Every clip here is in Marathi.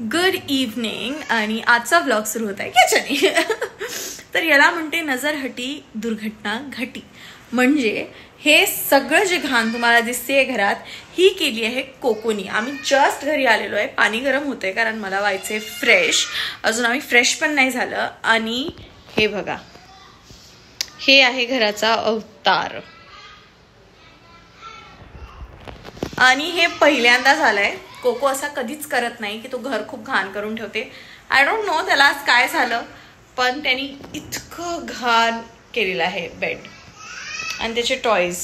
Good evening. आणि आजचा व्लॉग सुरू होत आहे याच्याने. तर याला म्हणते नजर हटी दुर्घटना घटी. म्हणजे हे सगळं जे घाण तुम्हाला दिसते घरात ही केली आहे कोकोनी. आम्ही जस्ट घरी आलेलो आहे. पाणी गरम होतंय कारण मला व्हायचंय फ्रेश. अजून आम्ही फ्रेश पण नाही झालं. आणि हे बघा, हे आहे घराचा अवतार. आणि हे पहिल्यांदा झालंय. कोको असा कधीच करत नाही की तो घर खूप घाण करून ठेवते. आय डोंट नो त्याला आज काय झालं, पण त्यांनी इतकं घाण केलेलं आहे बेड आणि त्याचे टॉयज.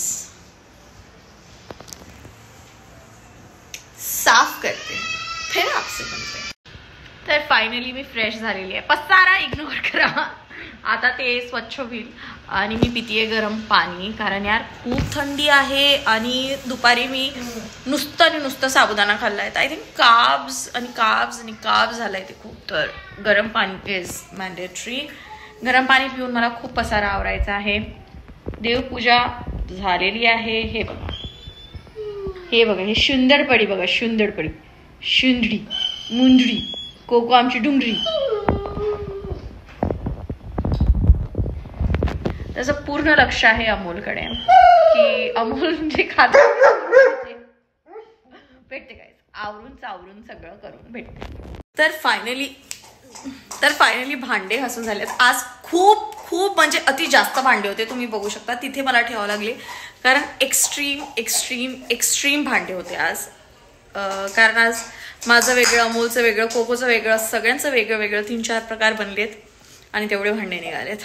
साफ करते फिर आपसे बनते. तर फायनली मी फ्रेश झालेली आहे. पसारा इग्नोर करा. आता ते स्वच्छ होईल. आणि मी पितीये गरम पाणी कारण यार खूप थंडी आहे. आणि दुपारी मी नुसतं साबुदाणा खाल्लाय. आय थिंक काब्स झालाय ते खूप. तर गरम पाणी इज मॅन्डेटरी. गरम पाणी पिऊन मला खूप पसारा आवरायचा आहे. देवपूजा झालेली आहे. हे बघा हे शुंदरपडी बघा, शुंदरपडी, शुंदडी, मुंदडी, कोको आमची डुंगरी. त्याचं पूर्ण लक्ष आहे अमोलकडे की अमोल जे खात भेटते काय आवरून सगळं करून भेटते. तर फायनली भांडे घासून झालेत. आज खूप म्हणजे अति जास्त भांडे होते. तुम्ही बघू शकता तिथे मला ठेवावं लागले कारण एक्स्ट्रीम भांडे होते आज. कारण आज माझं वेगळं, अमोलचं वेगळं, कोकोचं वेगळं, सगळ्यांचं वेगळं 3-4 प्रकार बनलेत आणि तेवढे भांडे निघालेत.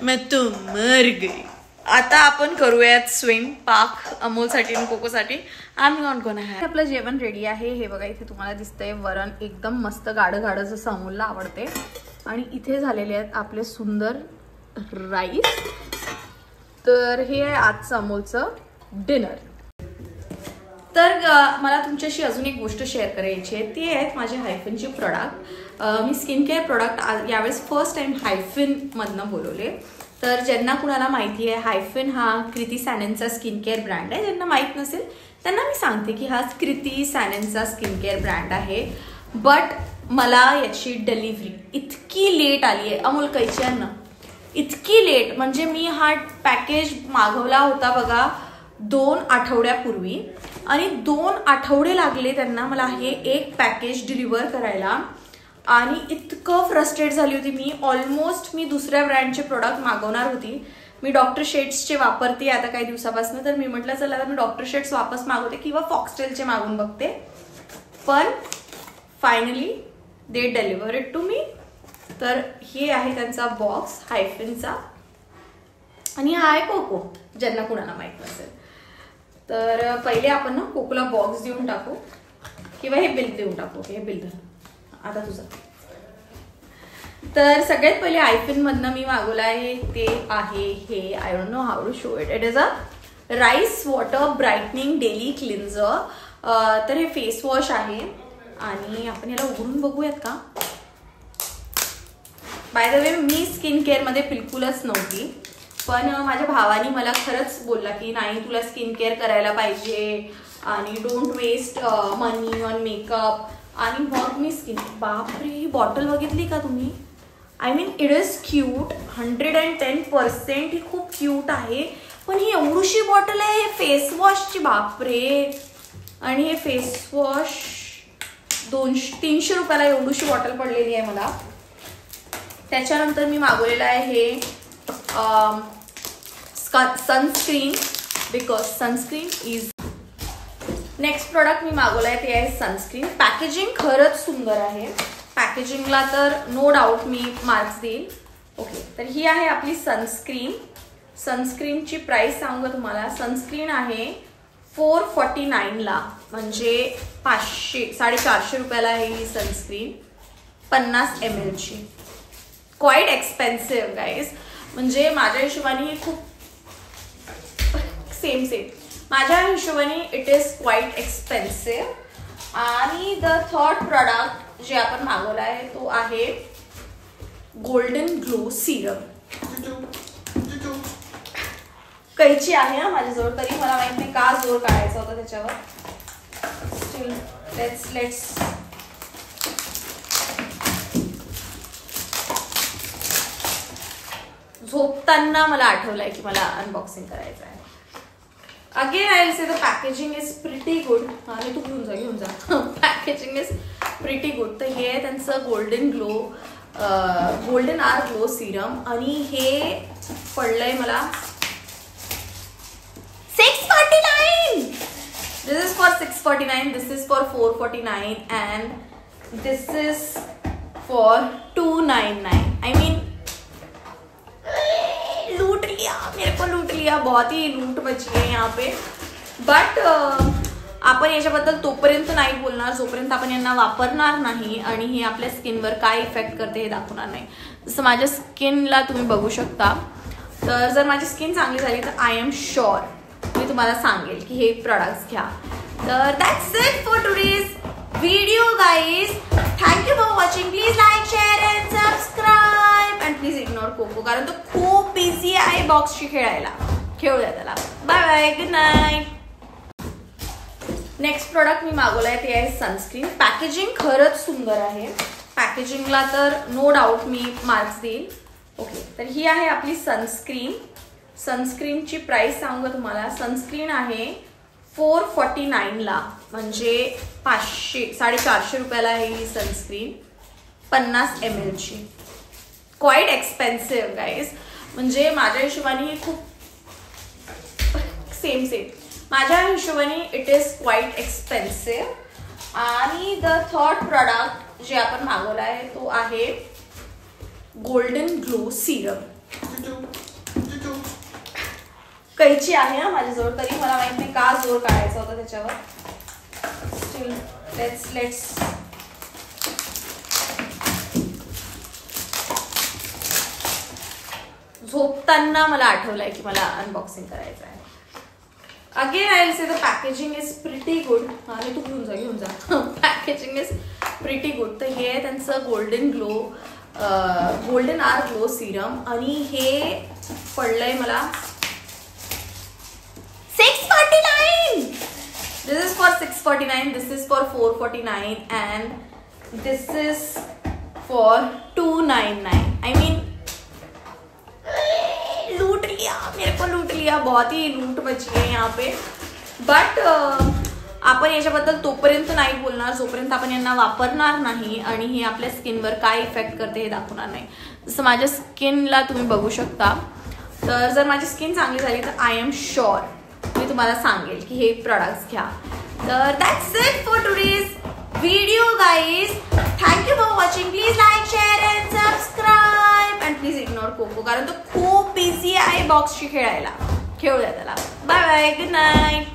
मैं तो मर गई. आता आपण करूयात स्वयंपाक अमोलसाठी आणि कोकोसाठी. आम्ही नॉट गोना हॅव. आपलं जेवण रेडी आहे. हे बघा इथे तुम्हाला दिसतंय वरण एकदम मस्त गाढ जसं अमोलला आवडते. आणि इथे झालेले आहेत आपले सुंदर राईस. तर हे आहे आजचं अमोलचं डिनर. तर मला तुमच्याशी अजून एक गोष्ट शेअर करायची आहे. ती आहेत माझे हायफिनचे प्रोडक्ट. मी स्किन केअर प्रोडक्ट यावेळेस फर्स्ट टाइम हायफिनमधनं बोलवले. तर ज्यांना कुणाला माहिती आहे, हायफिन हा कृती सॅननचा स्किन केअर ब्रँड आहे. ज्यांना माहीत नसेल त्यांना मी सांगते की हा कृती सॅननचा स्किन केअर ब्रँड आहे. बट मला याची डिलिव्हरी इतकी लेट आली आहे. अमोल कैच्यांना इतकी लेट, म्हणजे मी हा पॅकेज मागवला होता बघा 2 आठवड्यापूर्वी. आणि 2 आठवडे लागले त्यांना मला हे एक पॅकेज डिलिव्हर करायला. आणि इतकं फ्रस्ट्रेट झाली होती मी. ऑलमोस्ट मी दुसऱ्या ब्रँडचे प्रोडक्ट मागवणार होती. मी डॉक्टर शेड्सचे वापरते आता काही दिवसापासून. तर मी म्हटलं चला मी डॉक्टर शेड्स वापस मागवते किंवा फॉक्सटेलचे मागून बघते. पण finally they deliver it to me. तर हे आहे त्यांचा बॉक्स हायफिनचा. आणि हा आहे कोको, ज्यांना कुणाला माहित नसेल. तर पहिले आपण ना कोकोला बॉक्स देऊन टाकू किंवा हे बिल देऊन टाकू. हे बिल धर आता तुझं. तर सगळ्यात पहिले हायफिन मधनं मी मागवलं आहे ते आहे हे. I don't know how to show it. It is a rice water brightening daily cleanser. तर हे फेस वॉश आहे. आणि आपण याला उघडून बघूयात का. By the way me skin care मध्ये बिलकुलच नव्हती. पण माझ्या भावानी मला खरंच बोलला की नाही तुला स्किन केअर करायला पाहिजे आणि don't waste money on makeup. आणि मग मी स्किन, बापरे ही बॉटल बघितली का तुम्ही. I mean it is cute. 110% ही खूप क्यूट आहे. पण ही एवढीशी बॉटल आहे हे फेस वॉशची, बापरे. आणि हे फेस वॉश 200-300 रुपयाला एवढीशी बॉटल पडलेली आहे मला. त्याच्यानंतर मी मागवलेलं आहे हे sunscreen, because sunscreen is. Next product मी मागवलं आहे ते आहे सनस्क्रीन. पॅकेजिंग खरंच सुंदर आहे. पॅकेजिंगला तर नो डाऊट मी मार्क्स देईल. ओके, तर ही आहे आपली सनस्क्रीन. सनस्क्रीनची प्राइस सांगू का तुम्हाला. सनस्क्रीन आहे 449ला, म्हणजे 500-450 रुपयाला आहे ही sunscreen. 50 ml. Quite expensive guys. म्हणजे माझ्या हिशोबाने खूप सेम माझ्या हिशोबाने इट इज क्वाईट एक्सपेन्सिव्ह. आणि द थर्ड प्रोडक्ट जे आपण मागवला आहे तो आहे गोल्डन ग्लो सिरम. कैची आहे ना माझ्याजवळ, तरी मला माहित नाही का जोर काढायचा होता त्याच्यावर. लेट्स झोपताना मला आठवलंय की मला अनबॉक्सिंग करायचं आहे. Again I will say the packaging is pretty good. आणि तू घेऊन जा पॅकेजिंग इज प्रिटी गुड. तर हे आहे त्यांचं गोल्डन आर ग्लो सिरम आणि हे पडलंय मला 649. This is for 649, this is for 449 and this is for 299. I mean लूट लिया, मेरे को लूट लिया. बहुत ही लूट मची है यहाँ पे. बट आपण याच्याबद्दल तोपर्यंत नाही बोलणार जोपर्यंत आपण यांना वापरणार नाही आणि हे आपल्या स्किनवर काय इफेक्ट करते हे दाखवणार नाही. जसं माझ्या स्किनला तुम्ही बघू शकता. तर जर माझी स्किन चांगली झाली तर आय एम शुअर मी तुम्हाला सांगेल की हे प्रोडक्ट्स घ्या. तर that's it for today's video guys. Thank you for watching. Please like, share and subscribe and please ignore Coco कारण तो खूप बिझी आहे बॉक्सशी खेळायला. खेळू द्या त्याला. Bye bye, good night. Next product मी मागवलाय ते आहे सनस्क्रीन. पॅकेजिंग खरंच सुंदर आहे. पॅकेजिंगला तर नो डाऊट मी मार्क्स देईल. ओके, तर ही आहे आपली सनस्क्रीन. सनस्क्रीनची प्राइस सांगू तुम्हाला. सनस्क्रीन आहे 449 ला, म्हणजे 450 रुपयाला आहे ही सनस्क्रीन. 50 ml ची. Quite expensive guys. म्हणजे माझ्या हिशोबाने खूप सेम माझ्या हिशोबाने इट इज क्वाईट एक्सपेन्सिव्ह. आणि द थर्ड प्रोडक्ट जे आपण मागवला आहे तो आहे गोल्डन ग्लो सिरम. कैची आहे ना माझ्याजवळ, तरी मला माहित नाही का जोर काढायचा होता त्याच्यावर. स्टील लेट्स झोपताना मला आठवलंय की मला अनबॉक्सिंग करायचं आहे. Again I will say the packaging is pretty good. आणि तू घेऊन जा पॅकेजिंग इज प्रिटी गुड. तर हे आहे त्यांचं गोल्डन आर ग्लो सिरम आणि हे पडलंय मला 649. This is for 649, this is for 449 and this is for 299. I mean लूट लिया, मेरे को लूट लिया. बहुत ही लूट मची है यहाँ पे. बट आपण याच्याबद्दल तोपर्यंत नाही बोलणार जोपर्यंत आपण यांना वापरणार नाही आणि हे आपल्या स्किनवर काय इफेक्ट करते हे दाखवणार नाही. जसं माझ्या स्किनला तुम्ही बघू शकता. तर जर माझी स्किन चांगली झाली तर आय एम शुअर मी तुम्हाला सांगेल की हे प्रोडक्ट्स घ्या. तर that's it for today's video guys. Thank you for watching. Please like, share and subscribe and please ignore Coco कारण तो खूप बिझी आहे बॉक्सशी खेळायला. खेळू द्या त्याला. Bye bye, good night.